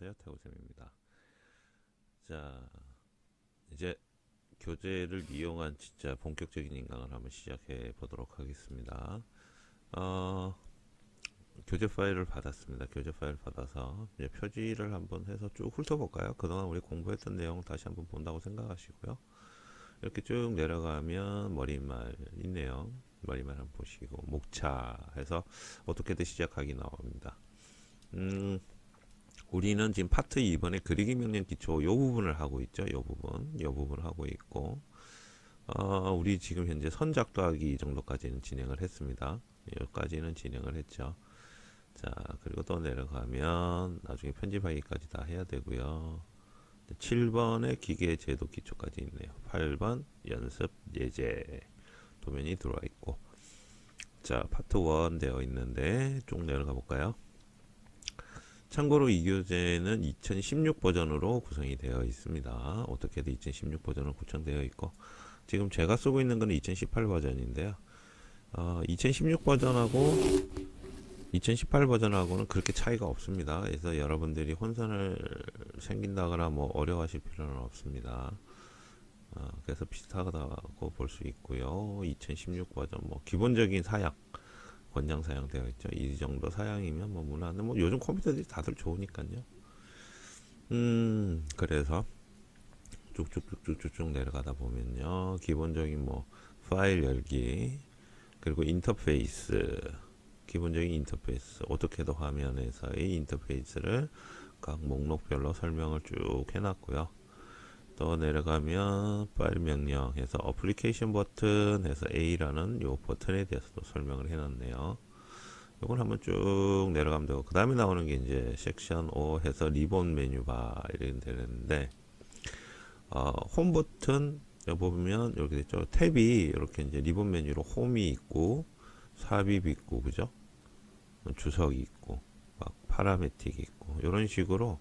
안녕하세요, 태우쌤입니다. 자, 이제 교재를 이용한 진짜 본격적인 인강을 한번 시작해 보도록 하겠습니다. 어, 교재 파일을 받았습니다. 교재 파일 받아서 이제 표지를 한번 해서 쭉 훑어볼까요? 그동안 우리 공부했던 내용 다시 한번 본다고 생각하시고요. 이렇게 쭉 내려가면 머리말 있네요. 머리말 한번 보시고 목차 해서 어떻게든 시작하기 나옵니다. 우리는 지금 파트 2번에 그리기 명령 기초 요 부분을 하고 있죠. 요 부분을 하고 있고, 우리 지금 현재 선작 더하기 이 정도까지는 진행을 했습니다. 여기까지는 진행을 했죠. 자, 그리고 또 내려가면 나중에 편집하기까지 다 해야 되고요. 7번에 기계 제도 기초까지 있네요. 8번 연습 예제 도면이 들어와 있고, 자, 파트 1 되어 있는데 쭉 내려가 볼까요? 참고로 이 교재는 2016 버전으로 구성이 되어 있습니다. 어떻게든 2016 버전으로 구성되어 있고, 지금 제가 쓰고 있는 것은 2018 버전인데요. 2016 버전하고 2018 버전하고는 그렇게 차이가 없습니다. 그래서 여러분들이 혼선을 생긴다거나 뭐 어려워하실 필요는 없습니다. 그래서 비슷하다고 볼 수 있고요. 2016 버전 뭐 기본적인 사양 권장 사양되어 있죠. 이 정도 사양이면 뭐 무난한데, 뭐 요즘 컴퓨터들이 다들 좋으니까요. 그래서 쭉쭉쭉쭉쭉 내려가다 보면요, 기본적인 뭐 파일 열기, 그리고 인터페이스, 기본적인 인터페이스, 오토캐드 화면에서의 인터페이스를 각 목록별로 설명을 쭉 해놨고요. 또 내려가면 파일 명령 해서 어플리케이션 버튼 해서 A라는 요 버튼에 대해서도 설명을 해놨네요. 요건 한번 쭉 내려가면 되고, 그 다음에 나오는 게 이제 섹션 5 해서 리본 메뉴바 이렇게 되는데, 홈 버튼 여기 보면 이렇게 됐죠. 탭이 이렇게 이제 리본 메뉴로 홈이 있고 삽입 있고, 그죠? 주석이 있고 막 파라메틱이 있고, 이런 식으로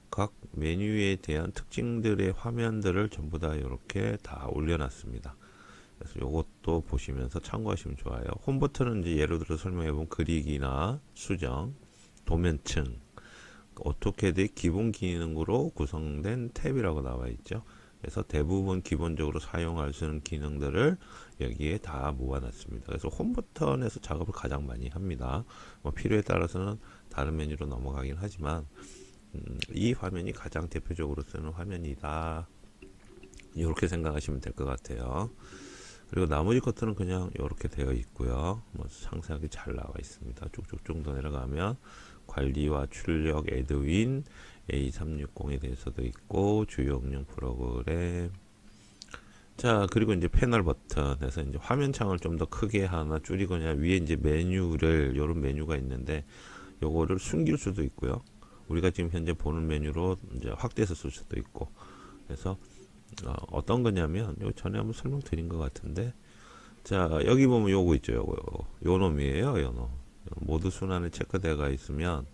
각 메뉴에 대한 특징들의 화면들을 전부 다 이렇게 다 올려놨습니다. 그래서 이것도 보시면서 참고하시면 좋아요. 홈 버튼은 이제 예를 들어 설명해본 그리기나 수정, 도면층, 오토캐드의 기본 기능으로 구성된 탭이라고 나와 있죠. 그래서 대부분 기본적으로 사용할 수 있는 기능들을 여기에 다 모아놨습니다. 그래서 홈 버튼에서 작업을 가장 많이 합니다. 뭐 필요에 따라서는 다른 메뉴로 넘어가긴 하지만, 이 화면이 가장 대표적으로 쓰는 화면이다, 이렇게 생각하시면 될 것 같아요. 그리고 나머지 것들은 그냥 이렇게 되어 있고요. 뭐 상세하게 잘 나와 있습니다. 쭉쭉쭉 더 내려가면 관리와 출력, 에드윈, A360에 대해서도 있고, 주요응용 프로그램. 자, 그리고 이제 패널 버튼에서 이제 화면창을 좀 더 크게 하나 줄이거나, 위에 이제 메뉴를, 요런 메뉴가 있는데 요거를 숨길 수도 있고요. 우리가 지금 현재 보는 메뉴로 이제 확대해서 쓸 수도 있고. 그래서 어떤 거냐면, 요 전에 한번 설명드린 것 같은데, 자, 여기 보면 요거 있죠. 요 놈이에요. 요 놈. 모드 순환에 체크되어 있으면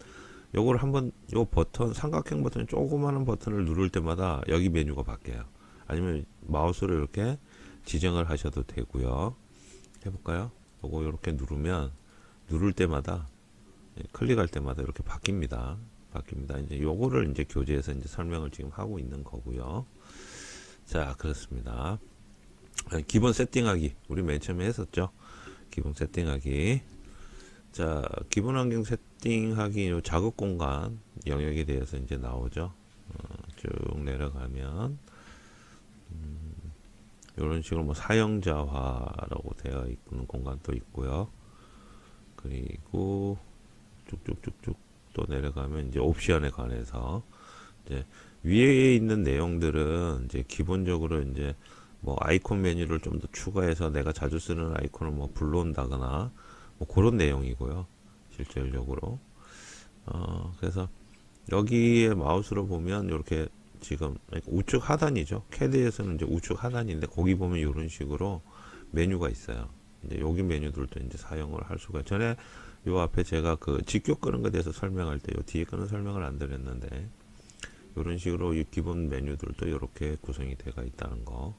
요걸 한번, 요 버튼, 삼각형 버튼, 조그마한 버튼을 누를 때마다 여기 메뉴가 바뀌어요. 아니면 마우스로 이렇게 지정을 하셔도 되고요. 해볼까요? 요거 이렇게 누르면, 누를 때마다, 클릭할 때마다 이렇게 바뀝니다. 이제 요거를 이제 교재에서 이제 설명을 지금 하고 있는 거고요. 자, 그렇습니다. 기본 세팅하기, 우리 맨 처음에 했었죠. 기본 세팅하기. 자, 기본 환경 세팅하기, 요 작업 공간 영역에 대해서 이제 나오죠. 쭉 내려가면 이런 식으로 뭐 사용자화라고 되어 있는 공간도 있고요. 그리고 쭉쭉쭉쭉 또 내려가면 이제 옵션에 관해서, 이제 위에 있는 내용들은 이제 기본적으로 이제 뭐 아이콘 메뉴를 좀 더 추가해서 내가 자주 쓰는 아이콘을 뭐 불러온다거나 뭐 그런 내용이고요. 실질적으로. 그래서 여기에 마우스로 보면 이렇게 지금 우측 하단이죠. 캐드에서는 이제 우측 하단인데, 거기 보면 이런 식으로 메뉴가 있어요. 이제 여기 메뉴들도 이제 사용을 할 수가. 전에 요 앞에 제가 그 직교 끄는 것에 대해서 설명할 때 요 뒤에 거는 설명을 안 드렸는데, 이런 식으로 이 기본 메뉴들도 이렇게 구성이 되어 있다는 거.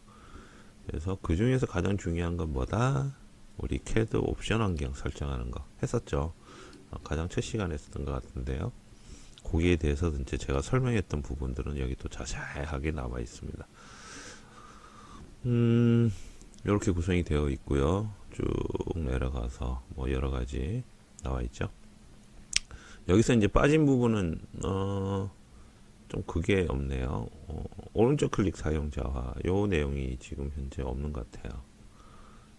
그래서 그 중에서 가장 중요한 건 뭐다? 우리 캐드 옵션 환경 설정하는 거 했었죠. 가장 첫 시간에 했었던 것 같은데요. 거기에 대해서 이제 제가 설명했던 부분들은 여기 또 자세하게 나와 있습니다. 이렇게 구성이 되어 있고요. 쭉 내려가서 뭐 여러 가지 나와 있죠. 여기서 이제 빠진 부분은 좀 그게 없네요. 오른쪽 클릭 사용자화 요 내용이 지금 현재 없는 것 같아요.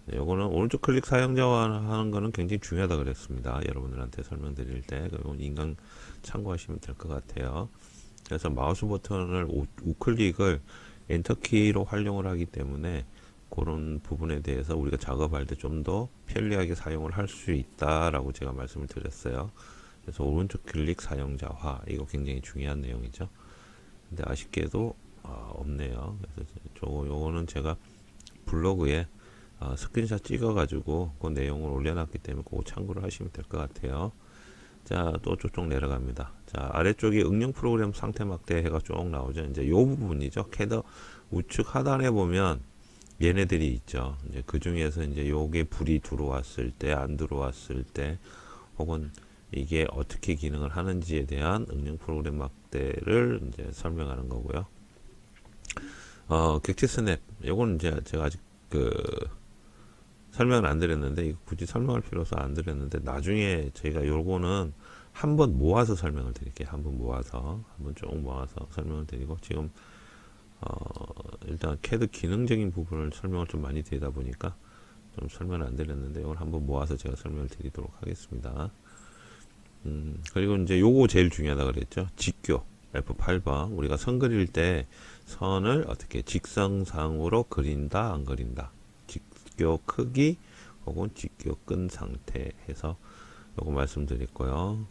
네, 요거는 오른쪽 클릭 사용자화 하는 거는 굉장히 중요하다 그랬습니다. 여러분들한테 설명드릴 때 그건 인강 참고하시면 될 것 같아요. 그래서 마우스 버튼을 우클릭을 엔터키로 활용을 하기 때문에 그런 부분에 대해서 우리가 작업할 때 좀 더 편리하게 사용을 할 수 있다라고 제가 말씀을 드렸어요. 그래서 오른쪽 클릭 사용자화 이거 굉장히 중요한 내용이죠. 근데 아쉽게도 없네요. 그래서 요거는 제가 블로그에 스크린샷 찍어가지고 그 내용을 올려놨기 때문에 그거 참고를 하시면 될 것 같아요. 자, 또 쭉쭉 내려갑니다. 자, 아래쪽에 응용 프로그램 상태 막대가 쭉 나오죠. 이제 요 부분이죠. 캐더 우측 하단에 보면 얘네들이 있죠. 이제 그 중에서 이제 요게 불이 들어왔을 때, 안 들어왔을 때, 혹은 이게 어떻게 기능을 하는지에 대한 응용 프로그램 막대를 이제 설명하는 거고요. 객체 스냅, 요건 이제 제가 아직 설명을 안 드렸는데, 이거 굳이 설명할 필요서 안 드렸는데, 나중에 저희가 요거는 한번 모아서 설명을 드릴게요. 한번 쭉 모아서 설명을 드리고, 지금, 일단 캐드 기능적인 부분을 설명을 좀 많이 드리다 보니까, 좀 설명을 안 드렸는데, 이걸 한번 모아서 제가 설명을 드리도록 하겠습니다. 그리고 이제 요거 제일 중요하다 그랬죠. 직교. F8번. 우리가 선 그릴 때 선을 어떻게 직선상으로 그린다, 안 그린다. 직교 크기 혹은 직교 끈 상태 해서 요거 말씀드렸고요.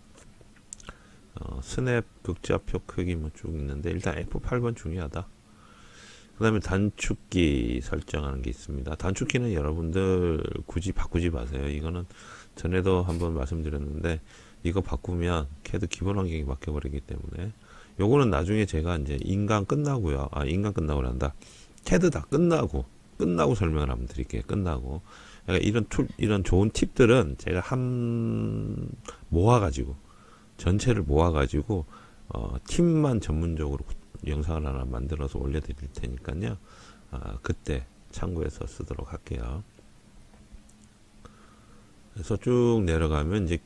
스냅 극좌표 크기 뭐 쭉 있는데 일단 F8번 중요하다. 그 다음에 단축키 설정하는 게 있습니다. 단축키는 여러분들 굳이 바꾸지 마세요. 이거는 전에도 한번 말씀드렸는데 이거 바꾸면 캐드 기본 환경이 바뀌어버리기 때문에 요거는 나중에 제가 이제 인강 끝나고요. 인강 끝나고 한다. 캐드 다 끝나고 설명을 한번 드릴게요. 끝나고. 그러니까 이런 좋은 팁들은 제가 전체를 모아가지고, 팁만 전문적으로 영상을 하나 만들어서 올려드릴 테니까요. 그때 참고해서 쓰도록 할게요. 그래서 쭉 내려가면 이제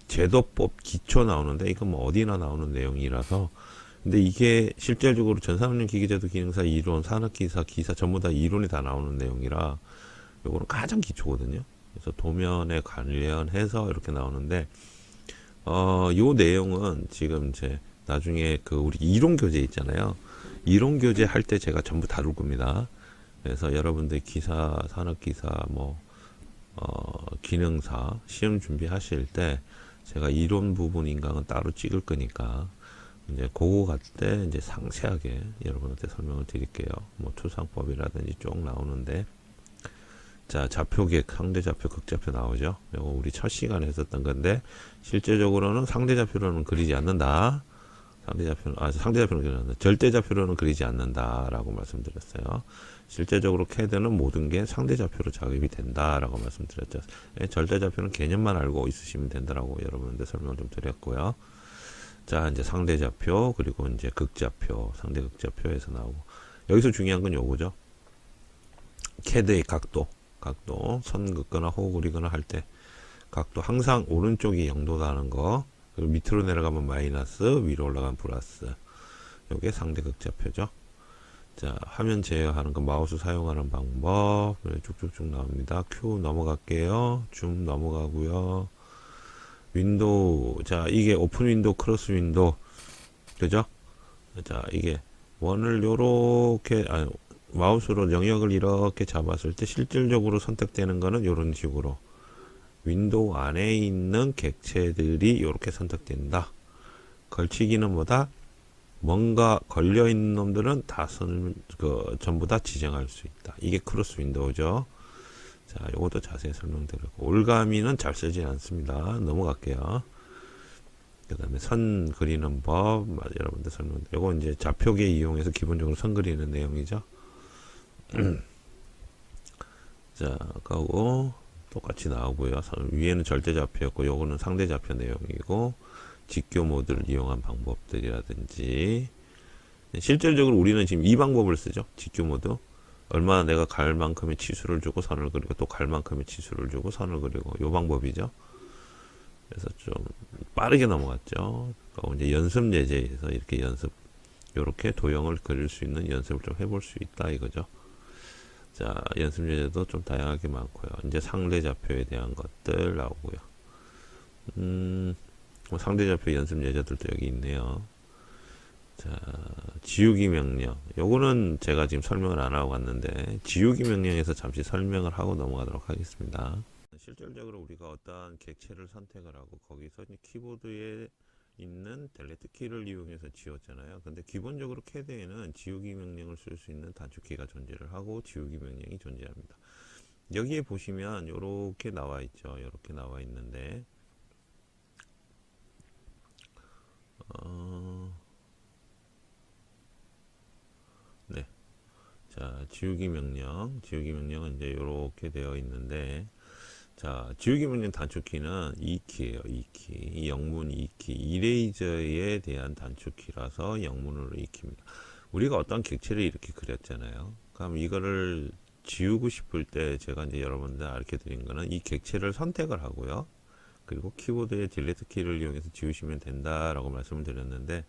제도법 기초 나오는데, 이건 뭐 어디나 나오는 내용이라서, 근데 이게 실질적으로 전산운용 기계제도 기능사 이론, 산업기사, 기사 전부 다 이론이 다 나오는 내용이라 요거는 가장 기초거든요. 그래서 도면에 관련해서 이렇게 나오는데 요 내용은 지금 이제 나중에 우리 이론 교재 있잖아요. 이론 교재 할 때 제가 전부 다룰 겁니다. 그래서 여러분들 기사, 산업기사, 기능사 시험 준비하실 때 제가 이론 부분 인강은 따로 찍을 거니까 이제 그거 갈 때 이제 상세하게 여러분한테 설명을 드릴게요. 뭐 투상법이라든지 쭉 나오는데, 자, 좌표계, 상대좌표, 극좌표 나오죠. 이거 우리 첫 시간에 했었던 건데 실제적으로는 상대좌표로는 그리지 않는다. 상대좌표는 그리지 않는다. 절대좌표로는 그리지 않는다라고 말씀드렸어요. 실제적으로 캐드는 모든 게 상대좌표로 작업이 된다라고 말씀드렸죠. 절대좌표는 개념만 알고 있으시면 된다라고 여러분한테 설명을 좀 드렸고요. 자, 이제 상대좌표, 그리고 이제 극좌표, 상대극좌표에서 나오고. 여기서 중요한 건 요거죠. 캐드의 각도, 선 긋거나 호 그리거나 할 때, 각도, 항상 오른쪽이 0도라는 거, 그리고 밑으로 내려가면 마이너스, 위로 올라가면 플러스. 요게 상대극좌표죠. 자, 화면 제어하는 거, 마우스 사용하는 방법, 쭉쭉쭉 나옵니다. Q 넘어갈게요. 줌 넘어가고요. 윈도우, 자, 이게 오픈 윈도우, 크로스 윈도우, 그죠? 자, 이게 원을 요렇게, 마우스로 영역을 이렇게 잡았을 때 실질적으로 선택되는 거는 요런 식으로 윈도우 안에 있는 객체들이 요렇게 선택된다. 걸치기는 뭐다? 뭔가 걸려있는 놈들은 다 전부 다 지정할 수 있다. 이게 크로스 윈도우죠. 자, 요것도 자세히 설명드리고, 올가미는 잘 쓰지 않습니다. 넘어갈게요. 그 다음에 선 그리는 법, 여러분들 설명드리고, 요거 이제 좌표계 이용해서 기본적으로 선 그리는 내용이죠. 자, 그거고, 똑같이 나오고요. 위에는 절대좌표였고, 요거는 상대좌표 내용이고, 직교 모드를 이용한 방법들이라든지, 실질적으로 우리는 지금 이 방법을 쓰죠. 직교 모드. 얼마나 내가 갈 만큼의 치수를 주고 선을 그리고 또 갈 만큼의 치수를 주고 선을 그리고 요 방법이죠. 그래서 좀 빠르게 넘어갔죠. 이제 연습 예제에서 이렇게 요렇게 도형을 그릴 수 있는 연습을 좀 해볼 수 있다 이거죠. 자, 연습 예제도 좀 다양하게 많고요. 이제 상대좌표에 대한 것들 나오고요. 상대좌표 연습 예제들도 여기 있네요. 자, 지우기 명령. 요거는 제가 지금 설명을 안 하고 갔는데, 지우기 명령에서 잠시 설명을 하고 넘어가도록 하겠습니다. 실질적으로 우리가 어떠한 객체를 선택을 하고, 거기서 키보드에 있는 델레트 키를 이용해서 지웠잖아요. 근데 기본적으로 캐드에는 지우기 명령을 쓸 수 있는 단축키가 존재를 하고, 지우기 명령이 존재합니다. 여기에 보시면 요렇게 나와 있죠. 요렇게 나와 있는데, 네. 자, 지우기 명령은 이제 이렇게 되어 있는데, 자, 지우기 명령 단축키는 이 키예요. 이 키, 이 영문 이 키, 이레이저에 대한 단축키라서 영문으로 이 키입니다. 우리가 어떤 객체를 이렇게 그렸잖아요. 그럼 이거를 지우고 싶을 때 제가 이제 여러분들 알려 드린 거는 이 객체를 선택을 하고요. 그리고 키보드의 딜리트 키를 이용해서 지우시면 된다라고 말씀을 드렸는데,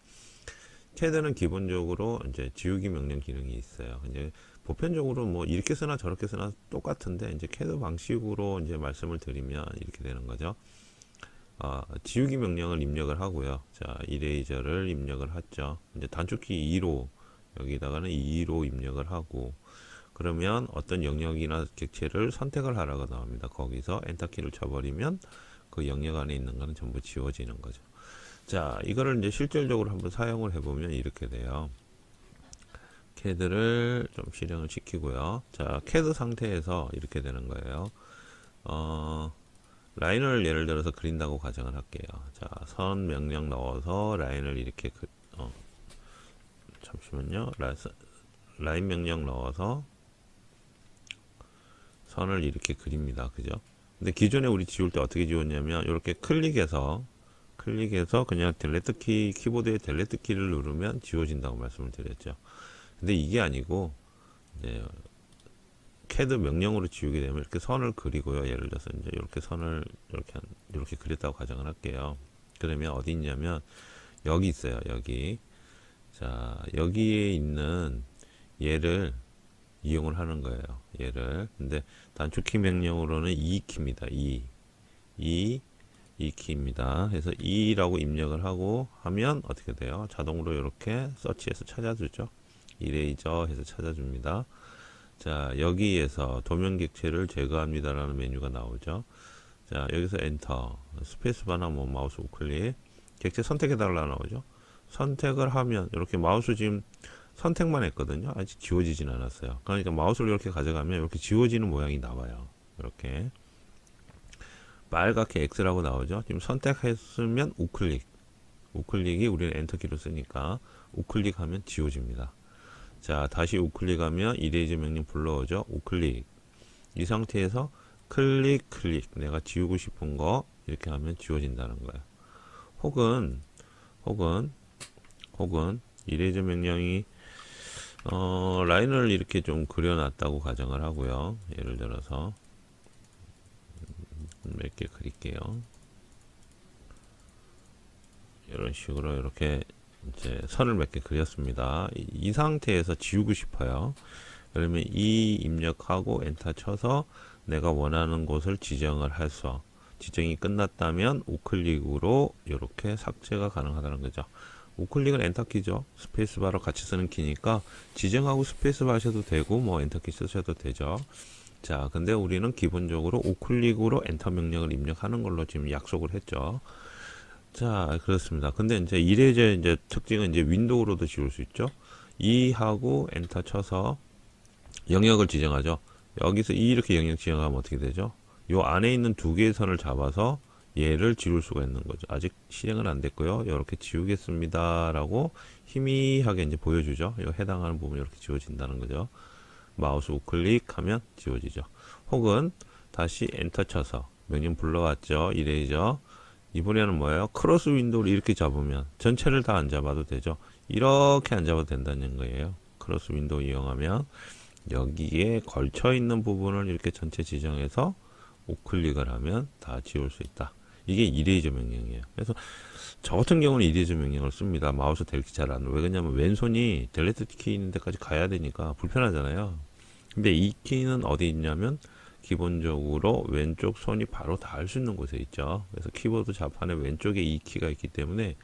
캐드는 기본적으로 이제 지우기 명령 기능이 있어요. 이제 보편적으로 뭐 이렇게 쓰나 저렇게 쓰나 똑같은데, 이제 캐드 방식으로 이제 말씀을 드리면 이렇게 되는 거죠. 지우기 명령을 입력을 하고요. 자, 이레이저를 입력을 했죠. 이제 단축키 2로 여기다가는 2로 입력을 하고, 그러면 어떤 영역이나 객체를 선택을 하라고 나옵니다. 거기서 엔터키를 쳐버리면 그 영역 안에 있는 거는 전부 지워지는 거죠. 자, 이거를 이제 실질적으로 한번 사용을 해보면 이렇게 돼요. 캐드를 좀 실행을 시키고요. 자, 캐드 상태에서 이렇게 되는 거예요. 라인을 예를 들어서 그린다고 가정을 할게요. 자, 선 명령 넣어서 라인을 이렇게 잠시만요. 라인 명령 넣어서 선을 이렇게 그립니다. 그죠? 근데 기존에 우리 지울 때 어떻게 지웠냐면 이렇게 클릭해서 그냥 딜레트 키, 키보드의 딜레트 키를 누르면 지워진다고 말씀을 드렸죠. 근데 이게 아니고 이제 캐드 명령으로 지우게 되면 이렇게 선을 그리고요. 예를 들어서 이제 이렇게 선을 이렇게 그렸다고 가정을 할게요. 그러면 어디 있냐면 여기 있어요. 여기. 자, 여기에 있는 얘를 이용을 하는 거예요. 얘를. 근데 단축키 명령으로는 이 키입니다. 이 키입니다. 그래서 2라고 입력을 하고 하면 어떻게 돼요? 자동으로 이렇게 서치해서 찾아주죠. 이레이저 해서 찾아줍니다. 자, 여기에서 도면객체를 제거합니다라는 메뉴가 나오죠. 자, 여기서 엔터, 스페이스바나 뭐 마우스 우클릭, 객체 선택해달라 나오죠. 선택을 하면 이렇게 마우스 지금 선택만 했거든요. 아직 지워지진 않았어요. 그러니까 마우스를 이렇게 가져가면 이렇게 지워지는 모양이 나와요. 이렇게. 빨갛게 X라고 나오죠. 지금 선택했으면 우클릭이 우리는 엔터키로 쓰니까 우클릭하면 지워집니다. 자, 다시 우클릭하면 이레이저 명령 불러오죠. 우클릭. 이 상태에서 클릭 내가 지우고 싶은 거 이렇게 하면 지워진다는 거예요. 혹은 이레이저 명령이 라인을 이렇게 좀 그려놨다고 가정을 하고요. 예를 들어서 몇 개 그릴게요. 이런 식으로 이렇게 이제 선을 몇 개 그렸습니다. 이 상태에서 지우고 싶어요. 그러면 이 입력하고 엔터 쳐서 내가 원하는 곳을 지정을 해서 지정이 끝났다면 우클릭으로 이렇게 삭제가 가능하다는 거죠. 우클릭은 엔터키죠. 스페이스바로 같이 쓰는 키니까 지정하고 스페이스바 하셔도 되고 뭐 엔터키 쓰셔도 되죠. 자, 근데 우리는 기본적으로 우클릭으로 엔터 명령을 입력하는 걸로 지금 약속을 했죠. 자, 그렇습니다. 근데 이제 이래저래 이제 특징은 이제 윈도우로도 지울 수 있죠. E 하고 엔터 쳐서 영역을 지정하죠. 여기서 이렇게 영역 지정하면 어떻게 되죠? 요 안에 있는 두 개의 선을 잡아서 얘를 지울 수가 있는 거죠. 아직 실행은 안 됐고요. 이렇게 지우겠습니다라고 희미하게 이제 보여주죠. 요 해당하는 부분이 이렇게 지워진다는 거죠. 마우스 우클릭하면 지워지죠. 혹은 다시 엔터 쳐서 명령 불러왔죠. 이레이저 이번에는 뭐예요? 크로스 윈도우를 이렇게 잡으면 전체를 다 안 잡아도 되죠. 이렇게 안 잡아도 된다는 거예요. 크로스 윈도우 이용하면 여기에 걸쳐 있는 부분을 이렇게 전체 지정해서 우클릭을 하면 다 지울 수 있다. 이게 이레이저 명령이에요. 그래서 저 같은 경우는 이레이저 명령을 씁니다. 마우스 델키 잘 안. 왜 그러냐면 왼손이 델레트 키 있는 데까지 가야 되니까 불편하잖아요. 근데 이 키는 어디 있냐면 기본적으로 왼쪽 손이 바로 닿을 수 있는 곳에 있죠. 그래서 키보드 좌판에 왼쪽에 이 키가 있기 때문에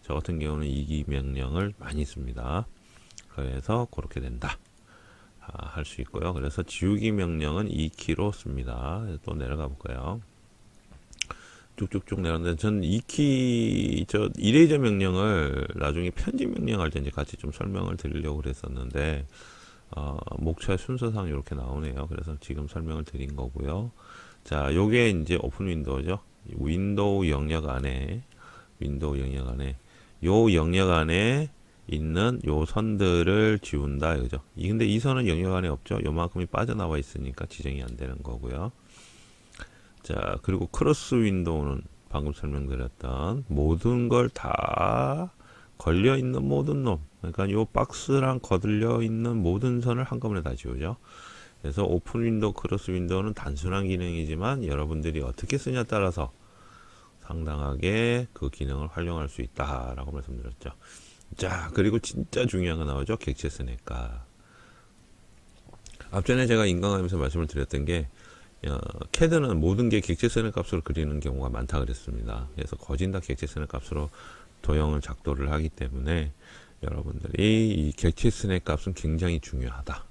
저 같은 경우는 이 명령을 많이 씁니다. 그래서 그렇게 된다. 할 수 있고요. 그래서 지우기 명령은 이 키로 씁니다. 또 내려가 볼까요? 쭉쭉쭉 내렸는데 전 이 키, 이레이저 명령을 나중에 편집 명령할 때 이제 같이 좀 설명을 드리려고 그랬었는데, 목차 순서상 이렇게 나오네요. 그래서 지금 설명을 드린 거고요. 자, 요게 이제 오픈 윈도우죠. 윈도우 영역 안에, 요 영역 안에 있는 요 선들을 지운다 이거죠. 근데 이 선은 영역 안에 없죠. 요만큼이 빠져나와 있으니까 지정이 안 되는 거고요. 자, 그리고 크로스 윈도우는 방금 설명드렸던 모든 걸 다 걸려 있는 모든 놈, 그러니까 요 박스랑 거들려 있는 모든 선을 한꺼번에 다 지우죠. 그래서 오픈 윈도우, 크로스 윈도우는 단순한 기능이지만 여러분들이 어떻게 쓰냐에 따라서 상당하게 그 기능을 활용할 수 있다라고 말씀드렸죠. 자, 그리고 진짜 중요한 거 나오죠. 객체 스냅값. 앞전에 제가 인강하면서 말씀을 드렸던 게 캐드는 모든 게 객체 스냅 값으로 그리는 경우가 많다 그랬습니다. 그래서 거진 다 객체 스냅 값으로 도형을 작도를 하기 때문에 여러분들이 이 객체 스냅 값은 굉장히 중요하다.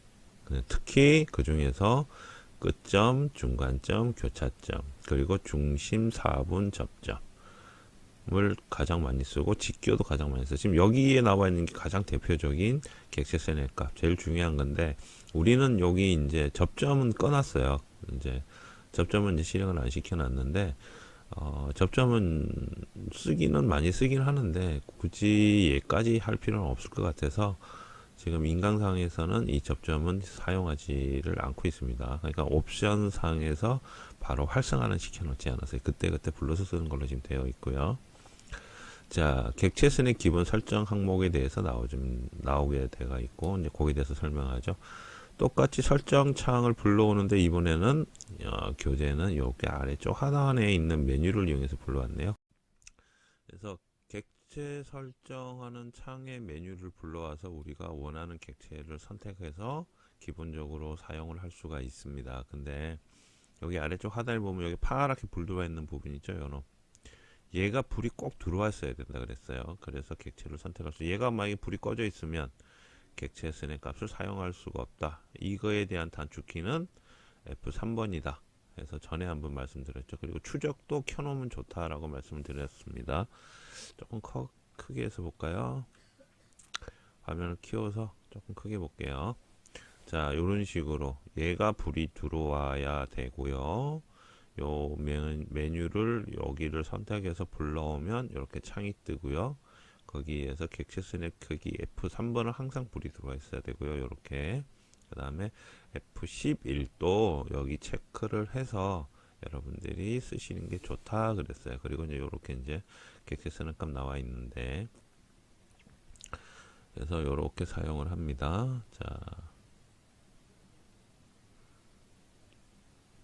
특히 그 중에서 끝점, 중간점, 교차점, 그리고 중심, 사분, 접점을 가장 많이 쓰고 직교도 가장 많이 써요. 지금 여기에 나와 있는 게 가장 대표적인 객체 스냅 값, 제일 중요한 건데 우리는 여기 이제 접점은 꺼놨어요. 이제 접점은 이제 실행을 안 시켜놨는데 접점은 쓰기는 많이 쓰긴 하는데 굳이 얘까지 할 필요는 없을 것 같아서 지금 인강상에서는 이 접점은 사용하지를 않고 있습니다. 그러니까 옵션 상에서 바로 활성화는 시켜놓지 않았어요. 그때그때 불러서 쓰는 걸로 지금 되어 있고요. 자, 객체 스냅 기본 설정 항목에 대해서 나오게 되어 있고 이제 거기에 대해서 설명하죠. 똑같이 설정 창을 불러오는데 이번에는 교재는 여기 아래쪽 하단에 있는 메뉴를 이용해서 불러왔네요. 그래서 객체 설정하는 창의 메뉴를 불러와서 우리가 원하는 객체를 선택해서 기본적으로 사용을 할 수가 있습니다. 근데 여기 아래쪽 하단에 보면 여기 파랗게 불 들어와 있는 부분 있죠, 요놈. 얘가 불이 꼭 들어와 있어야 된다 그랬어요. 그래서 객체를 선택할 수. 얘가 만약에 불이 꺼져 있으면 객체 스냅 값을 사용할 수가 없다. 이거에 대한 단축키는 F3번이다. 그래서 전에 한번 말씀드렸죠. 그리고 추적도 켜놓으면 좋다라고 말씀을 드렸습니다. 조금 크게 해서 볼까요? 화면을 키워서 조금 크게 볼게요. 자, 이런 식으로 얘가 불이 들어와야 되고요. 요 메뉴를 여기를 선택해서 불러오면 이렇게 창이 뜨고요. 거기에서 객체 스냅 크기 F3번은 항상 불이 들어와 있어야 되고요. 이렇게 그 다음에 F11도 여기 체크를 해서 여러분들이 쓰시는 게 좋다 그랬어요. 그리고 이제 이렇게 이제 객체 스냅 값 나와 있는데 그래서 이렇게 사용을 합니다. 자,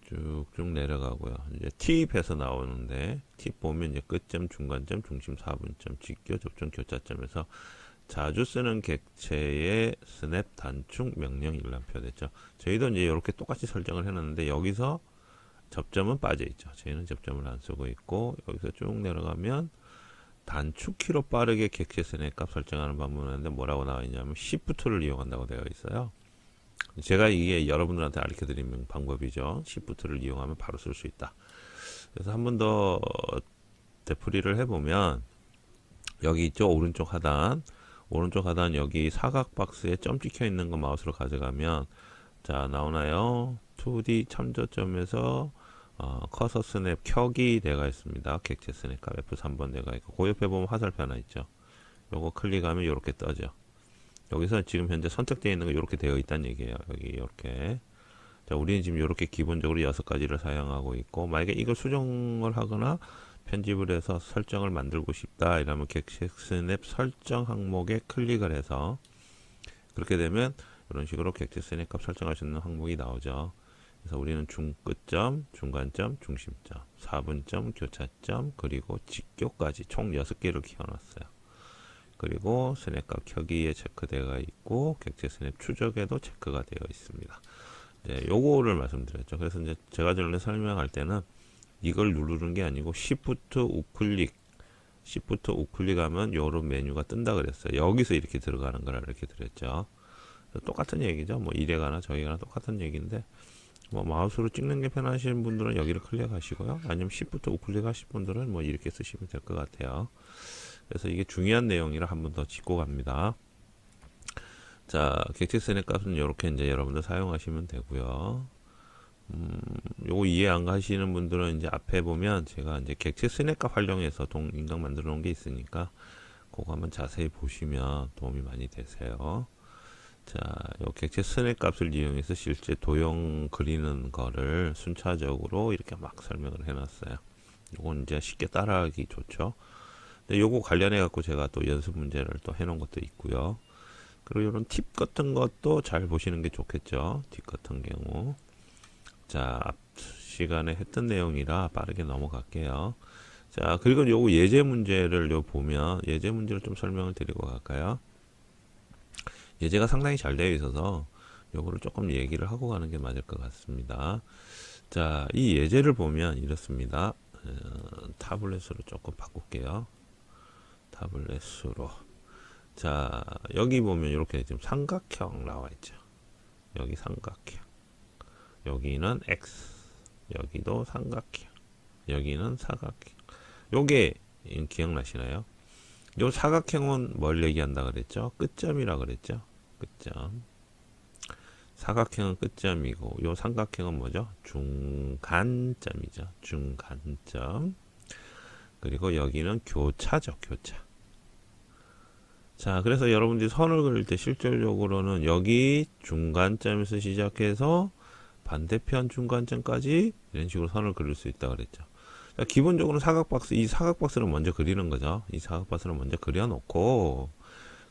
쭉쭉 내려가고요. 이제 팁에서 나오는데 팁 보면 이제 끝점, 중간점, 중심, 사분점, 직교, 접점, 교차점에서 자주 쓰는 객체의 스냅 단축 명령 일람표 됐죠. 저희도 이제 이렇게 똑같이 설정을 해놨는데 여기서 접점은 빠져 있죠. 저희는 접점을 안 쓰고 있고 여기서 쭉 내려가면 단축키로 빠르게 객체 스냅 값 설정하는 방법을 하는데 뭐라고 나와 있냐면 Shift를 이용한다고 되어 있어요. 제가 이게 여러분들한테 알려드리는 방법이죠. Shift를 이용하면 바로 쓸 수 있다. 그래서 한 번 더 되풀이를 해보면 여기 있죠. 오른쪽 하단 여기 사각 박스에 점 찍혀 있는 거 마우스로 가져가면 자 나오나요? 2D 참조점에서 커서 스냅 켜기 되어 있습니다. 객체 스냅 값 F3번 되어 있고 그 옆에 보면 화살표 하나 있죠. 요거 클릭하면 이렇게 떠져. 여기서 지금 현재 선택되어 있는 거 이렇게 되어 있다는 얘기예요. 여기 이렇게. 자, 우리는 지금 이렇게 기본적으로 6가지를 사용하고 있고 만약에 이걸 수정을 하거나 편집을 해서 설정을 만들고 싶다 이러면 객체스냅 설정 항목에 클릭을 해서 그렇게 되면 이런 식으로 객체스냅 값 설정할 수 있는 항목이 나오죠. 그래서 우리는 끝점, 중간점, 중심점, 4분점, 교차점, 그리고 직교까지 총 6개를 키워놨어요. 그리고 스냅값 켜기에 체크되어 있고 객체 스냅 추적에도 체크가 되어 있습니다. 이제 요거를 말씀드렸죠. 그래서 이제 제가 전에 설명할 때는 이걸 누르는 게 아니고 Shift 우클릭 하면 요런 메뉴가 뜬다 그랬어요. 여기서 이렇게 들어가는 거라 이렇게 드렸죠. 똑같은 얘기죠. 뭐 이래가나 저기가나 똑같은 얘기인데 뭐 마우스로 찍는 게 편하신 분들은 여기를 클릭하시고요. 아니면 Shift 우클릭 하실 분들은 뭐 이렇게 쓰시면 될 것 같아요. 그래서 이게 중요한 내용이라 한 번 더 짚고 갑니다. 자, 객체 스냅 값은 이렇게 이제 여러분들 사용하시면 되고요. 요거 이해 안 가시는 분들은 이제 앞에 보면 제가 이제 객체 스냅 값 활용해서 인강 만들어 놓은 게 있으니까 그거 한번 자세히 보시면 도움이 많이 되세요. 자, 요 객체 스냅 값을 이용해서 실제 도형 그리는 거를 순차적으로 이렇게 막 설명을 해놨어요. 요건 이제 쉽게 따라하기 좋죠. 요거 관련해 갖고 제가 또 연습 문제를 또 해놓은 것도 있고요. 그리고 이런 팁 같은 것도 잘 보시는 게 좋겠죠. 팁 같은 경우. 자, 앞 시간에 했던 내용이라 빠르게 넘어갈게요. 자, 그리고 요거 예제 문제를 보면 예제 문제를 좀 설명을 드리고 갈까요? 예제가 상당히 잘 되어 있어서 요거를 조금 얘기를 하고 가는 게 맞을 것 같습니다. 자, 이 예제를 보면 이렇습니다. 타블렛으로 조금 바꿀게요. 타블렛으로. 자, 여기 보면 이렇게 지금 삼각형 나와 있죠. 여기 삼각형. 여기는 X. 여기도 삼각형. 여기는 사각형. 요게 기억나시나요? 요 사각형은 뭘 얘기한다 그랬죠? 끝점이라 그랬죠? 끝점. 사각형은 끝점이고 요 삼각형은 뭐죠? 중간점이죠. 중간점. 그리고 여기는 교차죠. 교차. 자, 그래서 여러분들이 선을 그릴 때 실질적으로는 여기 중간점에서 시작해서 반대편 중간점까지 이런 식으로 선을 그릴 수 있다 그랬죠. 자, 기본적으로 이 사각박스를 먼저 그리는 거죠. 이 사각박스를 먼저 그려놓고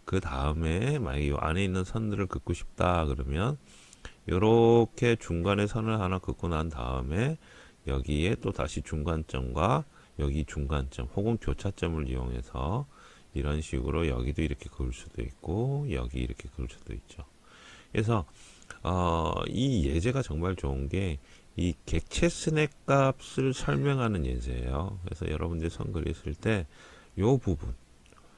그 다음에 만약에 이 안에 있는 선들을 긋고 싶다 그러면 이렇게 중간에 선을 하나 긋고 난 다음에 여기에 또 다시 중간점과 여기 중간점 혹은 교차점을 이용해서 이런 식으로 여기도 이렇게 그을 수도 있고 여기 이렇게 그을 수도 있죠. 그래서 이 예제가 정말 좋은 게 이 객체 스냅 값을 설명하는 예제예요. 그래서 여러분들이 선 그렸을 때 요 부분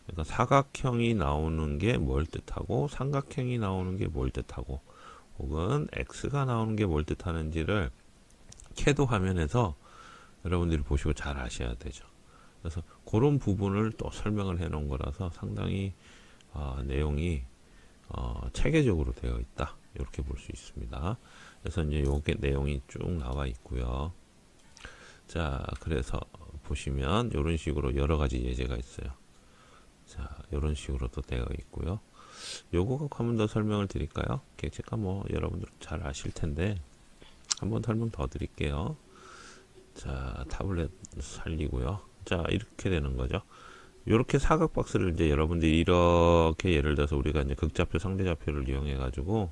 그러니까 사각형이 나오는 게 뭘 뜻하고 삼각형이 나오는 게 뭘 뜻하고 혹은 X가 나오는 게 뭘 뜻하는지를 캐드 화면에서 여러분들이 보시고 잘 아셔야 되죠. 그래서 그런 부분을 또 설명을 해 놓은 거라서 상당히 내용이 체계적으로 되어 있다. 이렇게 볼 수 있습니다. 그래서 이제 요게 내용이 쭉 나와 있고요. 자, 그래서 보시면 이런 식으로 여러 가지 예제가 있어요. 자, 이런 식으로도 되어 있고요. 요거 갖고 한번 더 설명을 드릴까요? 객체가 뭐 여러분들 잘 아실 텐데 한번 설명 더 드릴게요. 자, 타블렛 살리고요. 자, 이렇게 되는 거죠. 이렇게 사각 박스를 이제 여러분들이 이렇게 예를 들어서 우리가 이제 극좌표, 상대좌표를 이용해 가지고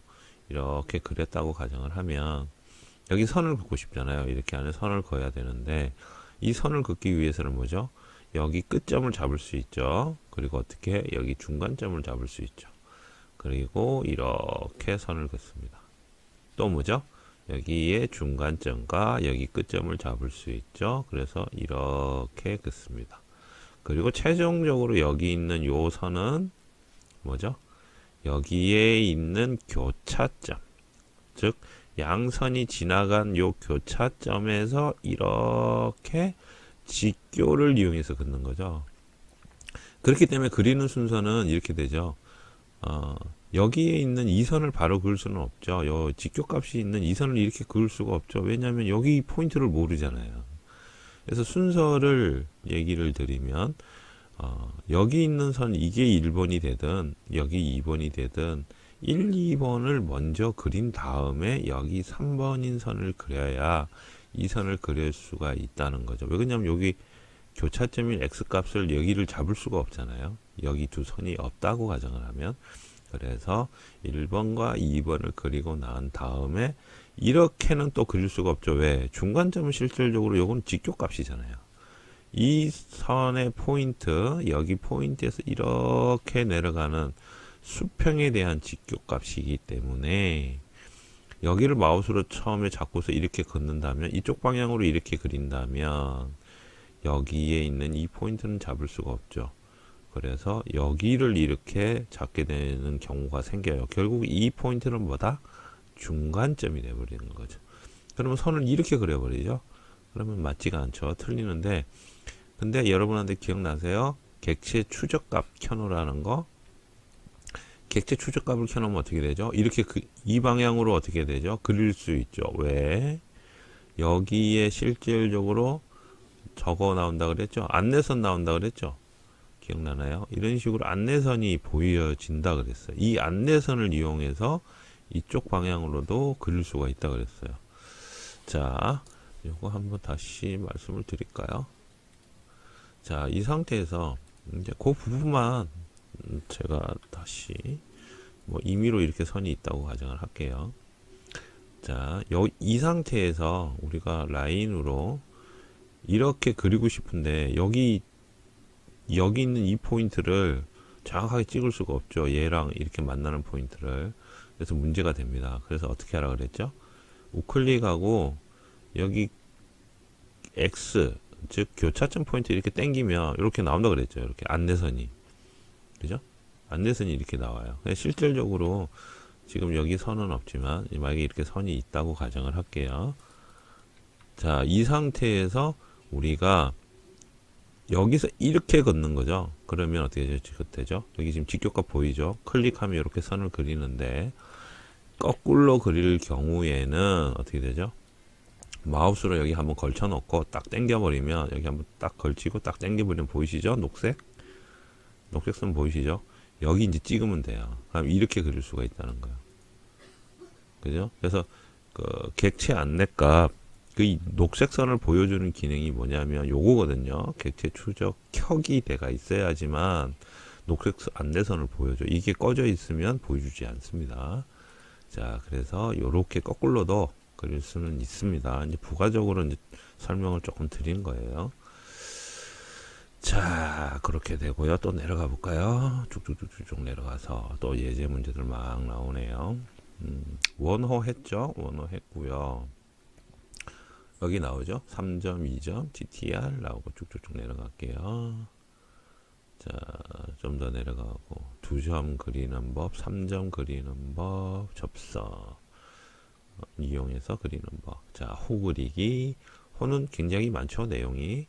이렇게 그렸다고 가정을 하면 여기 선을 긋고 싶잖아요. 이렇게 안에 선을 그어야 되는데 이 선을 긋기 위해서는 뭐죠? 여기 끝점을 잡을 수 있죠. 그리고 어떻게 여기 중간점을 잡을 수 있죠. 그리고 이렇게 선을 긋습니다. 또 뭐죠? 여기에 중간점과 여기 끝점을 잡을 수 있죠. 그래서 이렇게 긋습니다. 그리고 최종적으로 여기 있는 요 선은 뭐죠? 여기에 있는 교차점, 즉 양선이 지나간 요 교차점에서 이렇게 직교를 이용해서 긋는 거죠. 그렇기 때문에 그리는 순서는 이렇게 되죠. 여기에 있는 이 선을 바로 그을 수는 없죠. 요 직교값이 있는 이 선을 이렇게 그을 수가 없죠. 왜냐하면 여기 포인트를 모르잖아요. 그래서 순서를 얘기를 드리면 여기 있는 선 이게 1번이 되든 여기 2번이 되든 1, 2번을 먼저 그린 다음에 여기 3번인 선을 그려야 이 선을 그릴 수가 있다는 거죠. 왜 그러냐면 여기 교차점인 x값을 여기를 잡을 수가 없잖아요. 여기 두 선이 없다고 가정을 하면. 그래서 1번과 2번을 그리고 난 다음에 이렇게는 또 그릴 수가 없죠. 왜? 중간점은 실질적으로 요건 직교값이잖아요. 이 선의 포인트, 여기 포인트에서 이렇게 내려가는 수평에 대한 직교값이기 때문에 여기를 마우스로 처음에 잡고서 이렇게 긋는다면, 이쪽 방향으로 이렇게 그린다면 여기에 있는 이 포인트는 잡을 수가 없죠. 그래서 여기를 이렇게 잡게 되는 경우가 생겨요. 결국 이 포인트는 뭐다? 중간점이 되어버리는 거죠. 그러면 선을 이렇게 그려버리죠. 그러면 맞지가 않죠. 틀리는데, 근데 여러분한테 기억나세요? 객체 추적값 켜놓으라는 거. 객체 추적값을 켜놓으면 어떻게 되죠? 이렇게 이 방향으로 어떻게 되죠? 그릴 수 있죠. 왜? 여기에 실질적으로 저거 나온다 그랬죠? 안내선 나온다 그랬죠? 기억나나요? 이런 식으로 안내선이 보여진다 그랬어요. 이 안내선을 이용해서 이쪽 방향으로도 그릴 수가 있다 그랬어요. 자, 요거 한번 다시 말씀을 드릴까요? 자, 이 상태에서 이제 그 부분만 제가 다시 뭐 임의로 이렇게 선이 있다고 가정을 할게요. 자, 이 상태에서 우리가 라인으로 이렇게 그리고 싶은데 여기 있는 이 포인트를 정확하게 찍을 수가 없죠. 얘랑 이렇게 만나는 포인트를. 그래서 문제가 됩니다. 그래서 어떻게 하라 그랬죠? 우클릭하고 여기 X, 즉 교차점 포인트 이렇게 당기면 이렇게 나온다 그랬죠. 이렇게 안내선이. 그죠? 안내선이 이렇게 나와요. 실질적으로 지금 여기 선은 없지만 만약에 이렇게 선이 있다고 가정을 할게요. 자, 이 상태에서 우리가 여기서 이렇게 걷는 거죠. 그러면 어떻게 되죠? 여기 지금 직교값 보이죠? 클릭하면 이렇게 선을 그리는데 거꾸로 그릴 경우에는 어떻게 되죠? 마우스로 여기 한번 걸쳐 놓고 딱 당겨 버리면, 여기 한번 딱 걸치고 딱 당겨 버리면 보이시죠? 녹색 선 보이시죠? 여기 이제 찍으면 돼요. 그럼 이렇게 그릴 수가 있다는 거예요. 그죠? 그래서 그 객체 안내값, 그 녹색 선을 보여주는 기능이 뭐냐면 요거거든요. 객체 추적 켜기 돼가 있어야지만 녹색 안내선을 보여줘. 이게 꺼져 있으면 보여주지 않습니다. 자, 그래서 요렇게 거꾸로도 그릴 수는 있습니다. 이제 부가적으로 이제 설명을 조금 드린 거예요. 자, 그렇게 되고요. 또 내려가 볼까요? 쭉쭉쭉쭉 내려가서 또 예제 문제들 막 나오네요. 원호 했죠? 원호 했고요. 여기 나오죠? 3점, 2점, GTR 나오고 쭉쭉쭉 내려갈게요. 자, 좀 더 내려가고 2점 그리는 법, 3점 그리는 법, 접선 이용해서 그리는 법. 자, 호 그리기. 호는 굉장히 많죠, 내용이.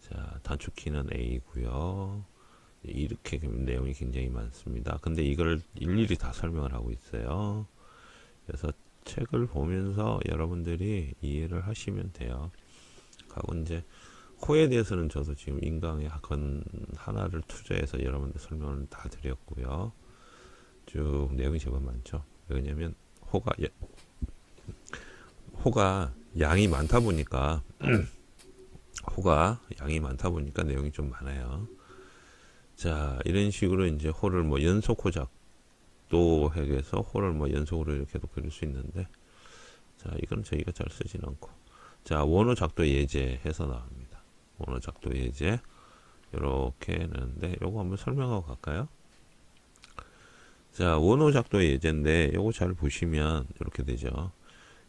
자, 단축키는 A고요. 이렇게 내용이 굉장히 많습니다. 근데 이걸 일일이 다 설명을 하고 있어요. 그래서 책을 보면서 여러분들이 이해를 하시면 돼요. 하고 이제 호에 대해서는 저도 지금 인강의 학원 하나를 투자해서 여러분들 설명을 다 드렸고요. 쭉 내용이 제법 많죠. 왜냐면 호가 양이 많다 보니까 내용이 좀 많아요. 자, 이런 식으로 이제 호를 뭐 연속 호작도 해서 호를 뭐 연속으로 이렇게도 그릴 수 있는데, 자, 이건 저희가 잘 쓰진 않고. 자, 원호 작도 예제 해서 나옵니다. 원호 작도 예제 이렇게 했는데 요거 한번 설명하고 갈까요? 자, 원호 작도 예제인데 요거 잘 보시면 이렇게 되죠.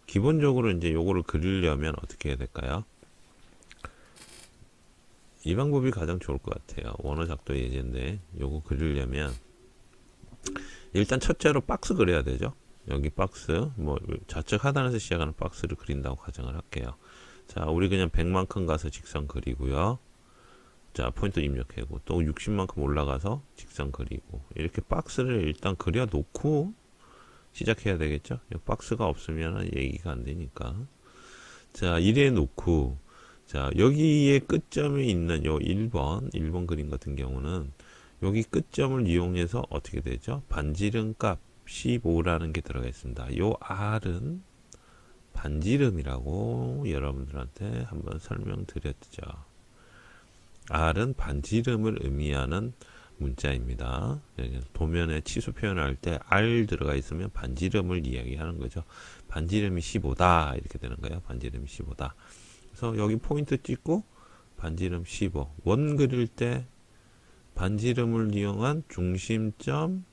기본적으로 이제 요거를 그리려면 어떻게 해야 될까요? 이 방법이 가장 좋을 것 같아요. 원호 작도 예제인데 요거 그리려면 일단 첫째로 박스 그려야 되죠. 여기 박스, 뭐 좌측 하단에서 시작하는 박스를 그린다고 가정을 할게요. 자, 우리 그냥 100만큼 가서 직선 그리고요. 자, 포인트 입력하고 또 60만큼 올라가서 직선 그리고 이렇게 박스를 일단 그려 놓고 시작해야 되겠죠. 박스가 없으면 얘기가 안 되니까. 자, 이래 놓고, 자, 여기에 끝점에 있는 요 1번 그림 같은 경우는 여기 끝점을 이용해서 어떻게 되죠? 반지름 값 15라는 게 들어가 있습니다. 요 R은 반지름이라고 여러분들한테 한번 설명드렸죠. R은 반지름을 의미하는 문자입니다. 도면에 치수 표현할 때 R 들어가 있으면 반지름을 이야기하는 거죠. 반지름이 15다 이렇게 되는 거예요. 반지름이 15다. 그래서 여기 포인트 찍고 반지름 15. 원 그릴 때 반지름을 이용한 중심점,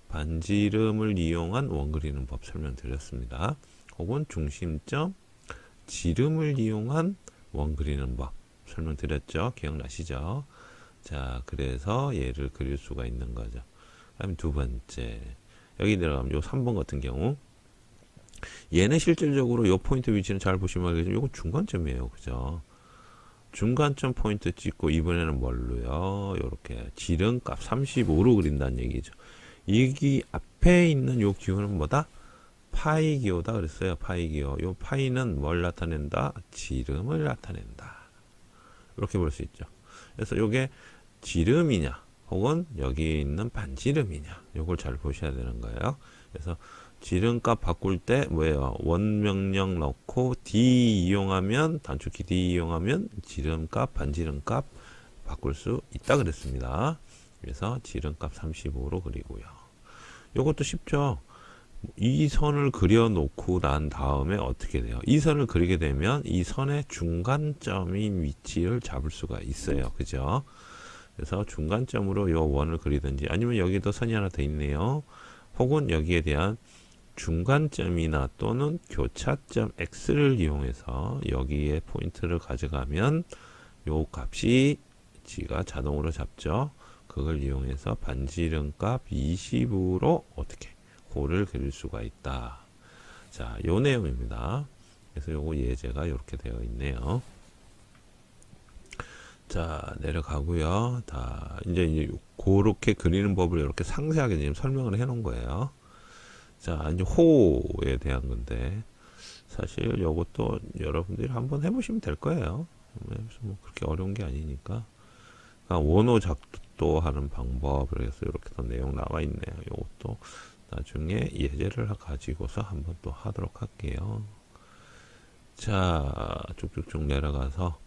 반지름을 이용한 원 그리는 법 설명드렸습니다. 혹은 중심점, 지름을 이용한 원 그리는 법 설명드렸죠. 기억나시죠? 자, 그래서 얘를 그릴 수가 있는 거죠. 그다음에 두 번째, 여기 내려가면 요 3번 같은 경우, 얘는 실질적으로 요 포인트 위치는 잘 보시면 알겠지만 요거 중간점이에요. 그죠? 중간점 포인트 찍고 이번에는 뭘로요? 요렇게 지름값 35로 그린다는 얘기죠. 여기 앞에 있는 요 기호는 뭐다? 파이 기호다 그랬어요. 파이 기호. 요 파이는 뭘 나타낸다? 지름을 나타낸다. 이렇게 볼 수 있죠. 그래서 요게 지름이냐 혹은 여기 있는 반지름이냐 요걸 잘 보셔야 되는 거예요. 그래서 지름값 바꿀 때 뭐예요? 원 명령 넣고 D 이용하면, 단축키 D 이용하면 지름값, 반지름값 바꿀 수 있다 그랬습니다. 그래서 지름값 35로 그리고요. 요것도 쉽죠. 이 선을 그려놓고 난 다음에 어떻게 돼요? 이 선을 그리게 되면 이 선의 중간점인 위치를 잡을 수가 있어요. 그죠? 그래서 중간점으로 요 원을 그리든지, 아니면 여기도 선이 하나 더 있네요. 혹은 여기에 대한 중간점이나 또는 교차점 x를 이용해서 여기에 포인트를 가져가면 요 값이 지가 자동으로 잡죠. 그걸 이용해서 반지름값 20으로 어떻게 호를 그릴 수가 있다. 자, 요 내용입니다. 그래서 요거 예제가 이렇게 되어 있네요. 자, 내려가고요. 다 이제 그렇게 그리는 법을 이렇게 상세하게 지금 설명을 해 놓은 거예요. 자, 이제 호에 대한 건데, 사실 요것도 여러분들이 한번 해보시면 될 거예요. 뭐 그렇게 어려운 게 아니니까. 그러니까 원호 작도하는 방법, 그래서 이렇게 또 내용 나와 있네요. 요것도 나중에 예제를 가지고서 한번 또 하도록 할게요. 자, 쭉쭉쭉 내려가서